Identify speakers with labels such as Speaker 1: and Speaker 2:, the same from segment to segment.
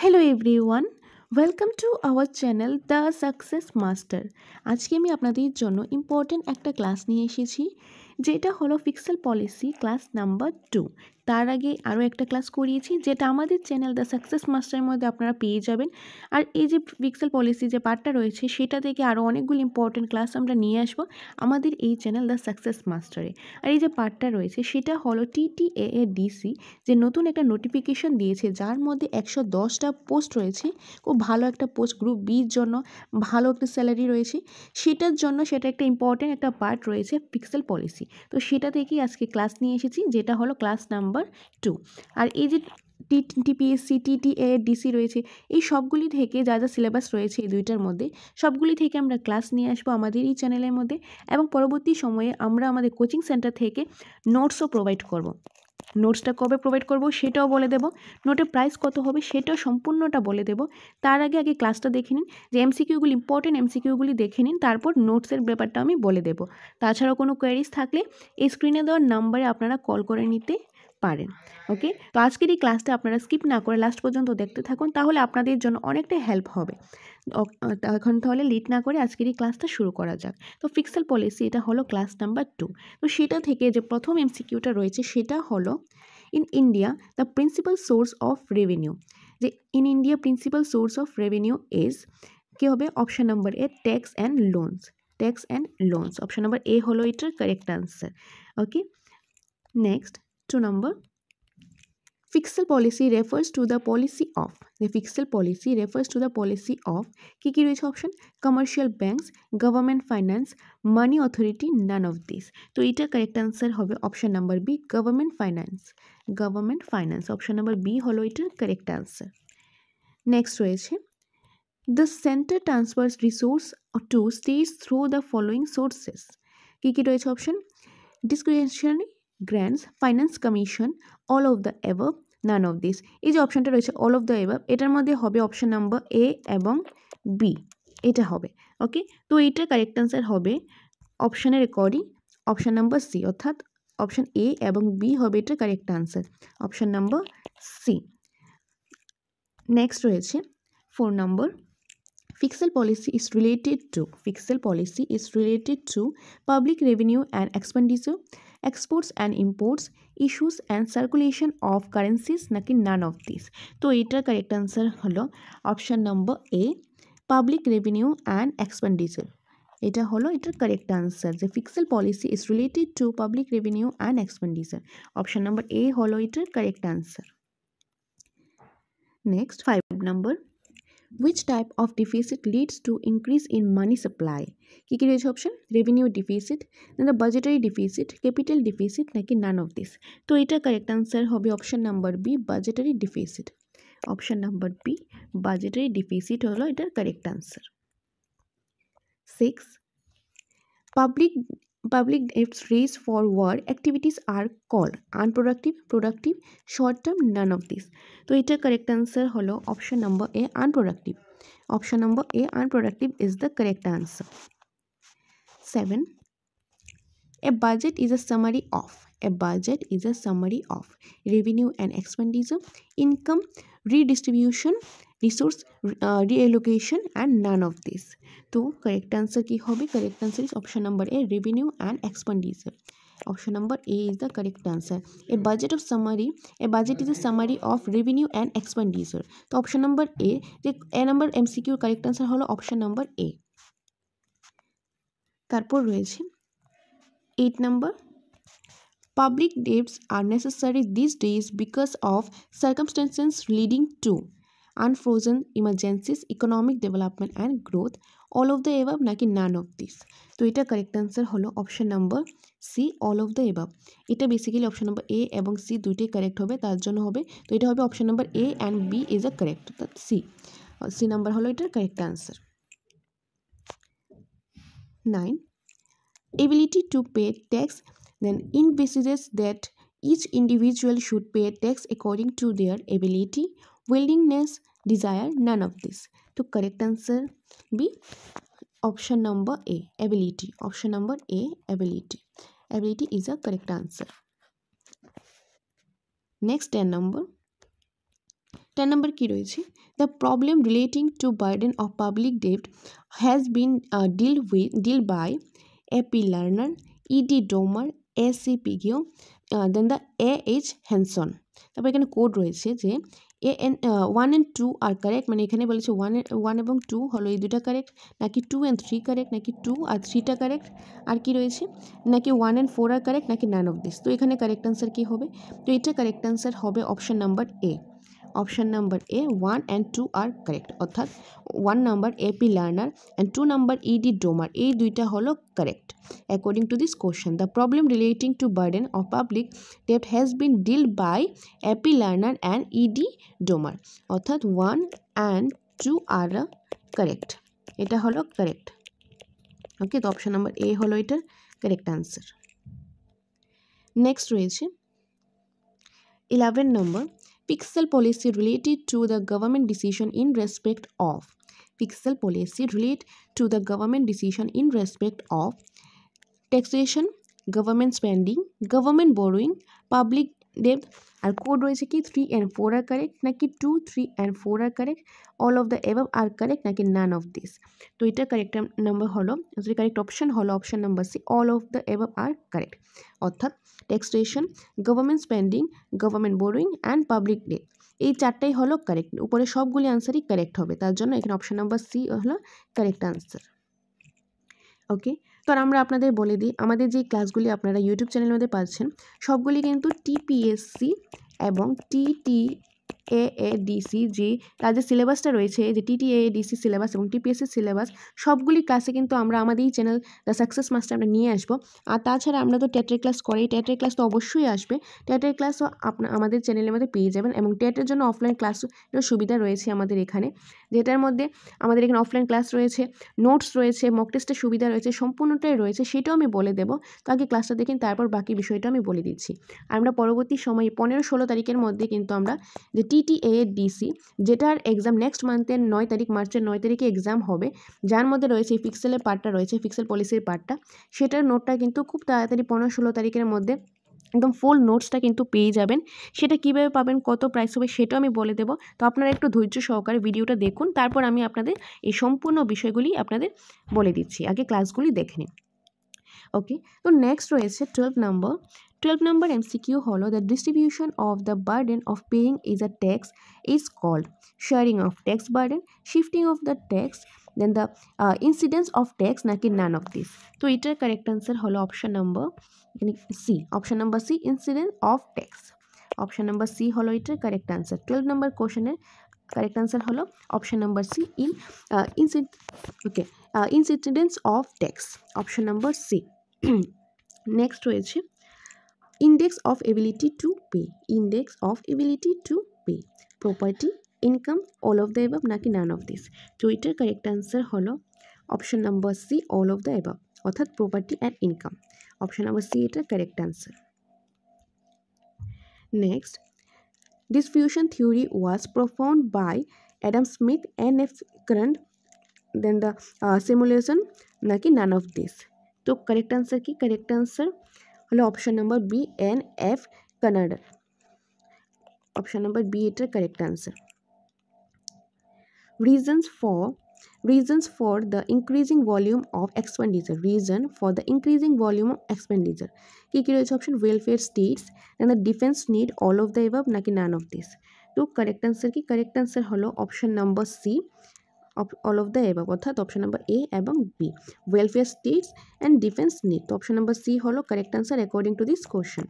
Speaker 1: Hello everyone, welcome to our channel the success master. আজকে আমি আপনাদের জন্য ইম্পর্টেন্ট একটা ক্লাস নিয়ে এসেছি, যেটা হলো পিক্সেল পলিসি ক্লাস নাম্বার 2। তার আগে আরও একটা ক্লাস করিয়েছি, যেটা আমাদের চ্যানেল দ্য সাকসেস মাস্টারের মধ্যে আপনারা পেয়ে যাবেন। আর এই যে পিক্সেল পলিসি যে পার্টটা রয়েছে, সেটা থেকে আরও অনেকগুলো ইম্পর্টেন্ট ক্লাস আমরা নিয়ে আসবো আমাদের এই চ্যানেল দ্য সাকসেস মাস্টারে। আর এই যে পার্টটা রয়েছে, সেটা হলো TTAADC, যে নতুন একটা নোটিফিকেশন দিয়েছে, যার মধ্যে 110টা পোস্ট রয়েছে। খুব ভালো একটা পোস্ট, গ্রুপ বির জন্য ভালো একটা স্যালারি রয়েছে। সেটার জন্য সেটা একটা ইম্পর্টেন্ট একটা পার্ট রয়েছে পিক্সেল পলিসি। তো সেটা থেকেই আজকে ক্লাস নিয়ে এসেছি, যেটা হলো ক্লাস নাম্বার 2। আর এই যে TPSC TTADC রয়েছে, এই সবগুলি থেকে যা যা সিলেবাস রয়েছে এই দুইটার মধ্যে, সবগুলি থেকে আমরা ক্লাস নিয়ে আসবো আমাদের এই চ্যানেলের মধ্যে। এবং পরবর্তী সময়ে আমরা আমাদের কোচিং সেন্টার থেকে নোটসও প্রোভাইড করব। নোটসটা কবে প্রোভাইড করব সেটাও বলে দেব, নোটের প্রাইস কত হবে সেটাও সম্পূর্ণটা বলে দেব। তার আগে ক্লাসটা দেখে নিন, যে এমসিকিউগুলি ইম্পর্টেন্ট এমসিকিউগুলি দেখে নিন, তারপর নোটসের ব্যাপারটা আমি বলে দেব। তাছাড়াও কোনো কোয়ারিজ থাকলে এই স্ক্রিনে দেওয়ার নাম্বারে আপনারা কল করে নিতে পারেন। ওকে, তো আজকের এই ক্লাসটা আপনারা স্কিপ না করে লাস্ট পর্যন্ত দেখতে থাকুন, তাহলে আপনাদের জন্য অনেকটাই হেল্প হবে। এখন তাহলে লেট না করে আজকের এই ক্লাসটা শুরু করা যাক। তো পিক্সেল পলিসি এটা হলো ক্লাস নাম্বার 2। তো সেটা থেকে যে প্রথম এমসিকিউটা রয়েছে, সেটা হলো in India the principal source of revenue. যে in India principal source of revenue is, কী হবে? Option number A, tax and loans. Tax and loans, option number A হলো এটার correct answer. Okay, next 2 number, fiscal policy refers to the policy of, the fiscal policy refers to the policy of কি রয়েছে option? Commercial banks, government finance, money authority, none of this. তো এটা correct answer হবে option number B, government finance. Government finance, option number B হলো এটার correct answer. Next রয়েছে, the center transfers resource to states through the following sources. কি রয়েছে option? Discretionary grants, finance commission, all of the above, naan of this. এই যে অপশানটা রয়েছে all of the above, এটার মধ্যে হবে অপশান নাম্বার এ এবং বি, এটা হবে। ওকে, তো এইটার কারেক্ট আনসার হবে অপশানের অ্যাকর্ডিং অপশান নাম্বার সি, অর্থাৎ অপশান এ এবং বি হবে এটার correct answer, option number C. Next রয়েছে 4 নম্বর, fiscal policy is related to public revenue and expenditure, exports and imports, issues and circulation of currencies, নাকি none of these। তো এটার correct answer হলো option number A, public revenue and expenditure. এটা হলো এটার correct answer, যে fiscal policy is related to public revenue and expenditure. Option number A হলো এটার correct answer. Next 5 number, which type of deficit leads to increase in money supply? কি রয়েছে option? Revenue deficit, then the budgetary deficit, capital deficit, নাকি none of this. তো এটা correct answer হবে option number B, budgetary deficit. Option number B, budgetary deficit হলো এটার correct answer. 6, public debts raised for war activities are called unproductive, productive, short term, none of this। তো এটা correct answer হলো option number A, unproductive. Option number A, unproductive is the correct answer. 7, a budget is a summary of, revenue and expenditure, income, redistribution, resource reallocation, and none of this। তো correct answer কি হবে? Correct answer is option number A, revenue and expenditure. Option number A is the correct answer. A budget is a summary of revenue and expenditure। তো option number এ, যে এ number এমসিকিউর correct answer হলো option number এ। তারপর রয়েছে 8 number, public debts are necessary these days because of circumstances leading to unfrozen emergencies, economic development and growth, all of the above, নাকি none of this। তো এটা correct answer হলো option number C, all of the above. এটা basically option number A এবং C দুইটাই correct হবে, তার জন্য হবে, তো এটা হবে option number A and B is a correct, C number হলো এটার correct answer. 9, ability to pay tax then envisages that each individual should pay tax according to their ability, willingness, desire, none of this। তো correct answer be option number A, ability। option number A, ability। ability is a correct answer। Next 10 number, 10 number কি রয়েছে, the problem relating to burden of public debt has been deal by AP Lerner, ED Domar, AC Pigou, then the H Hansen. তারপর এখানে code রয়েছে যে N 1 and 2 আর correct, মানে এখানে বলেছে 1 এবং 2 হলো এই দুটা কারেক্ট, নাকি 2 and 3 কারেক্ট, নাকি 2 আর 3টা কারেক্ট, আর কি রয়েছে নাকি 1 and 4 আর কারেক্ট, নাকি নান অফ দিস। তো এখানে কারেক্ট আনসার কী হবে, তো এটা কারেক্ট আনসার হবে option number A. Option number A 1 and 2 আর কারেক্ট, অর্থাৎ 1 number A P Lerner and 2 number E D Domar, এই দুইটা হলো correct according to this question. The problem relating to burden of public debt has been deal by AP Lerner and E D Domar, অর্থাৎ 1 and 2 আর correct, এটা হলো correct. ওকে, তো option number A হলো এটার কারেক্ট আনসার। নেক্সট রয়েছে 11 নম্বর, Pixel policy related to the government decision in respect of. Pixel policy relate to the government decision in respect of taxation, government spending, government borrowing, public debt. R code রয়েছে কি 3 and 4 আর correct, নাকি 2, 3 and 4 আর correct, all of the above are correct, নাকি none of this. তো এটা correct number হলো, correct option হলো option number C, all of the above are correct, অর্থাৎ taxation, government spending, government borrowing and public debt, এই চারটাই হলো correct. উপরে সবগুলি আনসারই কারেক্ট হবে, তার জন্য এখানে অপশন নাম্বার সি হলো কারেক্ট আনসার। ওকে, তো আমরা আপনাদের বলে দিই, আমাদের যে ক্লাসগুলি আপনারা ইউটিউব চ্যানেলের মধ্যে পাচ্ছেন সবগুলি কিন্তু টিপিএসসি এবং TTAADC যে তাদের সিলেবাসটা রয়েছে, যে TTAADC সিলেবাস এবং টিপিএসসি সিলেবাস, সবগুলি ক্লাসে কিন্তু আমরা আমাদের এই চ্যানেল দ্য সাকসেস মাস্টার আমরা নিয়ে আসবো। আর তাছাড়া আমরা তো টেটের ক্লাস করি, টেটের ক্লাস তো অবশ্যই আসবে, টেটের ক্লাসও আমাদের চ্যানেলের মধ্যে পেয়ে যাবেন, এবং টেটের জন্য অফলাইন ক্লাসেরও সুবিধা রয়েছে আমাদের এখানে, যেটার মধ্যে আমাদের এখানে অফলাইন ক্লাস রয়েছে, নোটস রয়েছে, মক টেস্টের সুবিধা রয়েছে, সম্পূর্ণটাই রয়েছে, সেটাও আমি বলে দেবো। তো আগে ক্লাসটা দেখেন, তারপর বাকি বিষয়টা আমি বলে দিচ্ছি। আর আমরা পরবর্তী সময়ে 15-16 তারিখের মধ্যে কিন্তু আমরা যে TTAADC, যেটার এক্সাম নেক্সট মান্থের 9 তারিখ, মার্চের 9 তারিখে এক্সাম হবে, যার মধ্যে রয়েছে এই পিক্সেলের পার্টটা রয়েছে, পিক্সেল পলিসির পার্টটা, সেটার নোটটা কিন্তু খুব তাড়াতাড়ি 15-16 তারিখের মধ্যে একদম ফুল নোটসটা কিন্তু পেয়ে যাবেন। সেটা কীভাবে পাবেন, কত প্রাইস হবে, সেটাও আমি বলে দেবো। তো আপনারা একটু ধৈর্য সহকারে ভিডিওটা দেখুন, তারপর আমি আপনাদের এই সম্পূর্ণ বিষয়গুলি আপনাদের বলে দিচ্ছি, আগে ক্লাসগুলি দেখে নিন। ওকে, তো নেক্সট রয়েছে 12 নম্বর MCQ হলো, the distribution of the burden of paying is a tax is called sharing of tax burden, shifting of the tax, then the incidence of tax, নাকি নান অফ দিস। তো এটার কারেক্ট আনসার হলো option number এখানে C, option number C, incidence of tax. Option number C হলো এটার correct answer. 12 নম্বর কোশ্চেনের correct answer হলো option number C, incidence of tax, option number C. Next রয়েছে index of ability to pay, index of ability to pay, property, income, all of the above, নাকি none of this. তো এটার correct answer হলো option number C, all of the above, অর্থাৎ property and income, option number C এটার correct answer. Next, diffusion theory was profound by Adam Smith, N.F. Current, then the simulation, নাকি none of this। তো correct answer কি, correct answer হলো option number B, N.F. Current, option number B এটার correct answer. reasons for the increasing volume of expenditure, reason for the increasing volume of expenditure কি কি রয়েছে option, welfare states, then the defence need, all of the above, নাকি none of this. তো correct answer কি, correct answer হলো option number C, all of the above, অর্থাৎ option number A এবং B, welfare states and defence need. তো option number C হলো correct answer according to this question.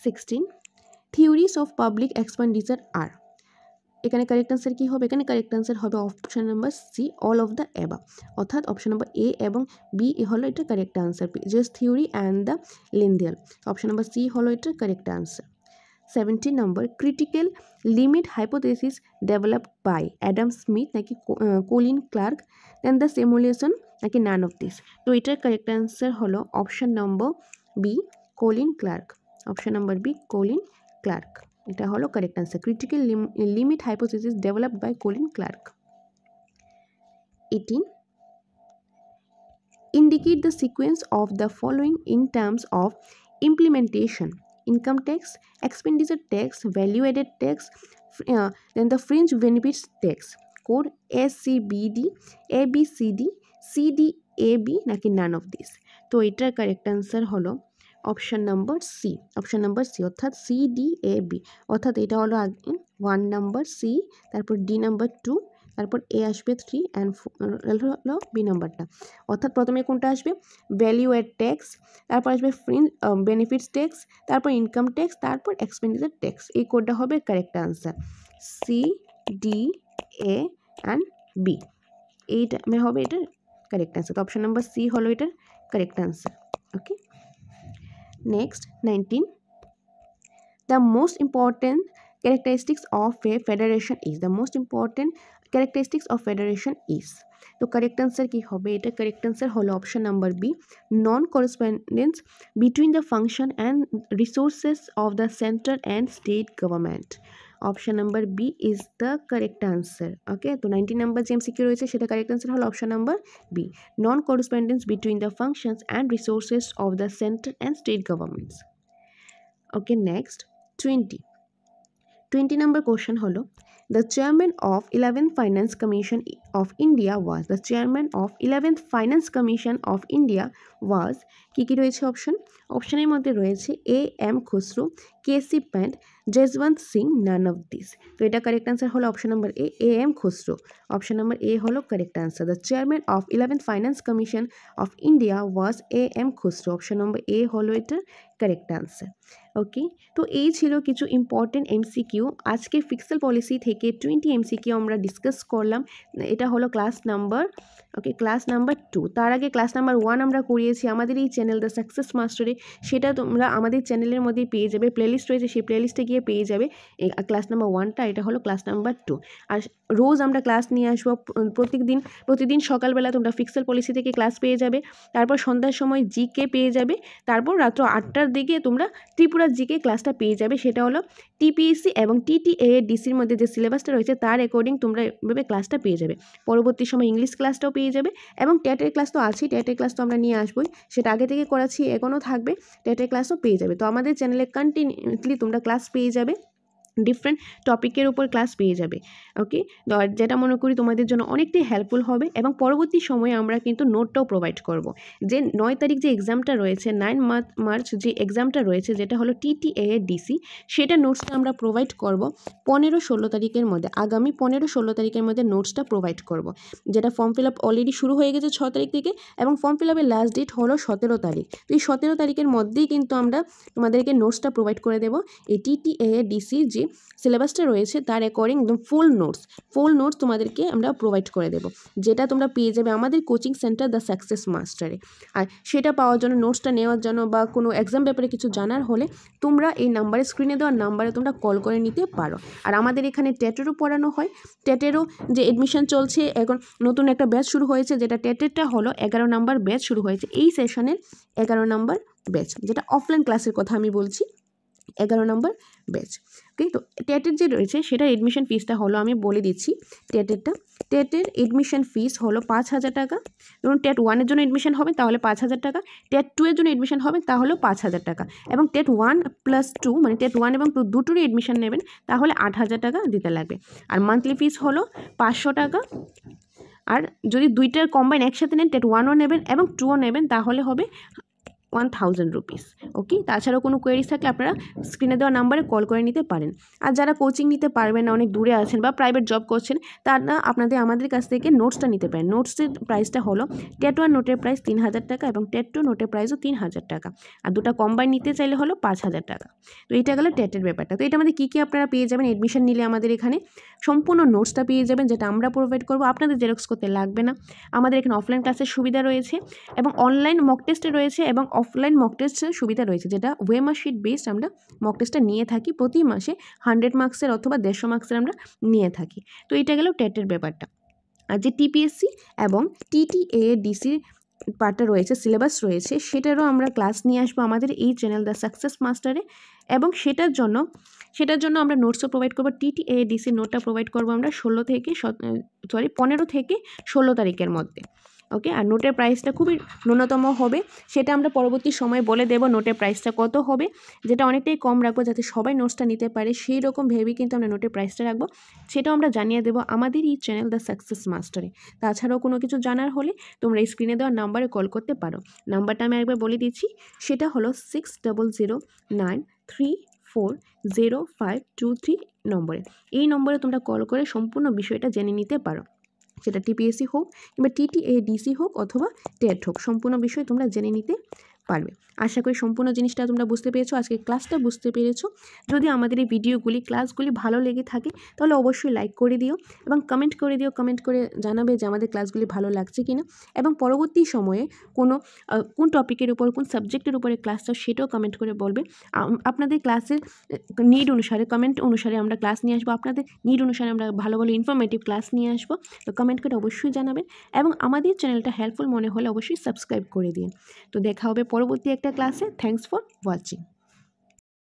Speaker 1: 16 theories of public expenditure are, এখানে correct answer কী হবে, এখানে correct answer হবে option number C, all of the above, অর্থাৎ option number A এবং B হলো এটা correct answer, just theory and the Lindahl, option number C হলো এটা correct answer. 17 number, critical limit hypothesis develop by Adam Smith, নাকি Colin Clark, then the simulation, নাকি none of this. তো এটার correct answer হলো option number B, Colin Clark, option number B, Colin Clark, এটা হলো correct answer. Critical limit hypothesis developed by Colin Clark. 18 indicate the sequence of the following in terms of implementation, income tax, expenditure tax, value added tax, then the fringe benefits tax. Code SCBD, ABCD, CDAB নাকি none of this? তো এটার correct answer হলো option number C. Option number C অর্থাৎ CDAB, অর্থাৎ এটা হলো আগে 1 number, C তারপর ডি নাম্বার 2, তারপর এ আসবে 3 অ্যান্ড হলো বি নাম্বারটা। অর্থাৎ প্রথমে কোনটা আসবে? ভ্যালিউ অ্যাড ট্যাক্স, তারপর আসবে ফ্রিঞ্জ বেনিফিটস ট্যাক্স, তারপর ইনকাম ট্যাক্স, তারপর এক্সপেন্ডিচার ট্যাক্স। এই কোডটা হবে correct answer C, D, A and B. এইটা হবে এটার কারেক্ট আনসার। তো অপশন নাম্বার সি হলো এটার correct answer. Okay, next 19, the most important characteristics of a federation is, the most important characteristics of federation is। তো correct answer কি হবে? এটা কারেক্ট আনসার হলো option number B, non correspondence between the function and resources of the central and state government. Option number B is the correct answer. Okay, তো 19 number যে MCQ রয়েছে সেটা correct answer হলো option number B, non correspondence between the functions and resources of the central and state governments. Okay, next 20 number question হলো the chairman of 11th finance commission of India was, the chairman of 11th finance commission of India was, কি রয়েছে option? অপশনের মধ্যে রয়েছে A M Khusro, KC Pant, Jaswant Singh, none of this. তো এটা correct answer হলো option number A M Khusro. Option number A হলো correct answer. The chairman of 11th finance commission of India was A M Khusro. Option number A হলো এটার correct answer. Okay, তো এই ছিল কিছু ইম্পর্টেন্ট এমসিকিউ। আজকে ফিক্সেল পলিসি থেকে 20 এমসিকিউ আমরা ডিসকাস করলাম। এটা হলো ক্লাস নাম্বার 2। তার আগে ক্লাস নাম্বার 1 আমরা করিয়েছি আমাদের এই চ্যানেল দ্য সাকসেস মাস্টারে। সেটা তোমরা আমাদের চ্যানেলের মধ্যে পেয়ে যাবে, প্লেলিস্ট রয়েছে, সেই প্লেলিস্টে গিয়ে পেয়ে যাবে ক্লাস নাম্বার 1টা। এটা হলো ক্লাস নাম্বার 2। আর রোজ আমরা ক্লাস নিয়ে আসবো প্রতিদিন সকালবেলা তোমরা ফিক্সেল পলিসি থেকে ক্লাস পেয়ে যাবে, তারপর সন্ধ্যার সময় জিকে পেয়ে যাবে, তারপর রাত্র 8টার দিকে তোমরা ত্রিপুরা জিকে ক্লাসটা পেয়ে যাবে। সেটা হলো টিপিএসসি এবং TTADCর মধ্যে যে সিলেবাসটা রয়েছে তার অ্যাকর্ডিং তোমরা এভাবে ক্লাসটা পেয়ে যাবে। পরবর্তী সময় ইংলিশ ক্লাসটাও পেয়ে যাবে এবং টেটের ক্লাস তো আছেই, টেটের ক্লাস তো আমরা নিয়ে আসবোই, সেটা আগে থেকে করাচ্ছি, এখনও থাকবে, টেটের ক্লাসও পেয়ে যাবে। তো আমাদের চ্যানেলে কন্টিনিউসলি তোমরা ক্লাস পেয়ে যাবে, ডিফারেন্ট টপিকের উপর ক্লাস পেয়ে যাবে। ওকে, যেটা মনে করি তোমাদের জন্য অনেকটাই হেল্পফুল হবে। এবং পরবর্তী সময়ে আমরা কিন্তু নোটটাও প্রোভাইড করব। যে 9 তারিখ যে এক্সামটা রয়েছে, 9 মার্চ যে এক্সামটা রয়েছে, যেটা হলো TTADC, সেটা নোটসটা আমরা প্রোভাইড করব 15-16 তারিখের মধ্যে। আগামী 15-16 তারিখের মধ্যে নোটসটা প্রোভাইড করব। যেটা ফর্ম ফিল আপ অলরেডি শুরু হয়ে গেছে 6 তারিখ থেকে, এবং ফর্ম ফিল আপের লাস্ট ডেট হলো 17 তারিখ। তো এই 17 তারিখের মধ্যেই কিন্তু আমরা তোমাদেরকে নোটসটা প্রোভাইড করে দেবো। এই TTADC যে সিলেবাসটা রয়েছে তার অ্যাকর্ডিং একদম ফুল নোটস তোমাদেরকে আমরা প্রোভাইড করে দেবো, যেটা তোমরা পেয়ে যাবে আমাদের কোচিং সেন্টার দ্য সাকসেস মাস্টারে। আর সেটা পাওয়ার জন্য, নোটসটা নেওয়ার জন্য বা কোনো এক্সাম ব্যাপারে কিছু জানার হলে তোমরা এই নাম্বারে, স্ক্রিনে দেওয়ার নাম্বারে তোমরা কল করে নিতে পারো। আর আমাদের এখানে টেটেরও পড়ানো হয়। টেটেরও যে এডমিশন চলছে, এখন নতুন একটা ব্যাচ শুরু হয়েছে, যেটা টেটেরটা হলো 11 নাম্বার ব্যাচ শুরু হয়েছে এই সেশনের, 11 নাম্বার ব্যাচ, যেটা অফলাইন ক্লাসের কথা আমি বলছি, 11 নম্বর ব্যাচ। ওকে, তো টেটের যে রয়েছে সেটা এডমিশন ফিসটা হলো, আমি বলে দিচ্ছি টেটের এডমিশন ফিস হলো 5,000 টাকা। ধরুন টেট 1-এর জন্য এডমিশন হবে তাহলে 5,000 টাকা, টেট 2-এর জন্য এডমিশন হবে তাহলেও 5,000 টাকা, এবং টেট 1+2 মানে টেট 1 এবং 2 দুটোরই এডমিশন নেবেন তাহলে 8,000 টাকা দিতে লাগবে। আর মান্থলি ফিস হলো 500 টাকা। আর যদি দুইটার কম্বাইন একসাথে নেন, টেট 1ও নেবেন এবং 2ও নেবেন, তাহলে হবে 1000 রুপিস। ওকে, তাছাড়াও কোনো কোয়েরিজ থাকলে আপনারা স্ক্রিনে দেওয়া নাম্বারে কল করে নিতে পারেন। আর যারা কোচিং নিতে পারবেন না, অনেক দূরে আছেন বা প্রাইভেট জব করছেন, তারা আমাদের কাছ থেকে নোটসটা নিতে পারেন। নোটসের প্রাইসটা হলো টেট 1 নোটের প্রাইস 3,000 টাকা এবং টেট 2 নোটের প্রাইসও 3,000 টাকা। আর দুটো কম্বাইন নিতে চাইলে হলো 5,000 টাকা। তো এটা গেলো টেটের ব্যাপারটা। তো এটা আমাদের কী আপনারা পেয়ে যাবেন এডমিশন নিলে, আমাদের এখানে সম্পূর্ণ নোটসটা পেয়ে যাবেন, যেটা আমরা প্রোভাইড করবো। আপনাদের জেরক্স করতে লাগবে না। আমাদের এখানে অফলাইন ক্লাসের সুবিধা রয়েছে এবং অনলাইন মক টেস্টে রয়েছে এবং অফলাইন মক টেস্টের সুবিধা রয়েছে, যেটা ওয়েমার শিট বেসড আমরা মক টেস্টটা নিয়ে থাকি প্রতি মাসে 100 মার্কসের অথবা 150 মার্কসের আমরা নিয়ে থাকি। তো এটা গেল টেটের ব্যাপারটা। আর যে টিপিএসসি এবং TTADC পার্টটা রয়েছে, সিলেবাস রয়েছে, সেটারও আমরা ক্লাস নিয়ে আসবো আমাদের এই চ্যানেল দ্য সাকসেস মাস্টারে। এবং সেটার জন্য আমরা নোটসও প্রোভাইড করবো। TTADC নোটটা প্রোভাইড করবো আমরা 15 থেকে 16 তারিখের মধ্যে। ওকে, আর নোটের প্রাইসটা খুবই ন্যূনতম হবে, সেটা আমরা পরবর্তী সময়ে বলে দেবো নোটের প্রাইসটা কত হবে, যেটা অনেকটাই কম রাখবো যাতে সবাই নোটসটা নিতে পারে, সেই রকম ভেবেই কিন্তু আমরা নোটের প্রাইসটা রাখবো, সেটাও আমরা জানিয়ে দেবো আমাদের এই চ্যানেল দ্য সাকসেস মাস্টারে। তাছাড়াও কোনো কিছু জানার হলে তোমরা স্ক্রিনে দেওয়া নাম্বারে কল করতে পারো। নাম্বারটা আমি একবার বলে দিচ্ছি, সেটা হলো 6009340523 নম্বরে। এই নম্বরে তোমরা কল করে সম্পূর্ণ বিষয়টা জেনে নিতে পারো, সেটা টিপিএসসি হোক কিংবা TTADC হোক অথবা টেট হোক, সম্পূর্ণ বিষয় তোমরা জেনে নিতে পারবে। আশা করি সম্পূর্ণ জিনিসটা তোমরা বুঝতে পেরেছো, আজকে ক্লাসটা বুঝতে পেরেছো। যদি আমাদের এই ভিডিওগুলি ক্লাসগুলি ভালো লেগে থাকে তাহলে অবশ্যই লাইক করে দিও এবং কমেন্ট করে দিও, কমেন্ট করে জানাবে যে আমাদের ক্লাসগুলি ভালো লাগছে কিনা, এবং পরবর্তী সময়ে কোন টপিকের উপর কোন সাবজেক্টের উপরে ক্লাস চাও সেটাও কমেন্ট করে বলবে। আপনাদের ক্লাসের নিড অনুসারে, কমেন্ট অনুসারে আমরা ক্লাস নিয়ে আসবো, আপনাদের নিড অনুসারে আমরা ভালো ভালো ইনফরমেটিভ ক্লাস নিয়ে আসবো। তো কমেন্ট করে অবশ্যই জানাবেন এবং আমাদের চ্যানেলটা হেল্পফুল মনে হলে অবশ্যই সাবস্ক্রাইব করে দিন। তো দেখা হবে পরবর্তী একটা ক্লাসে। Thanks for watching.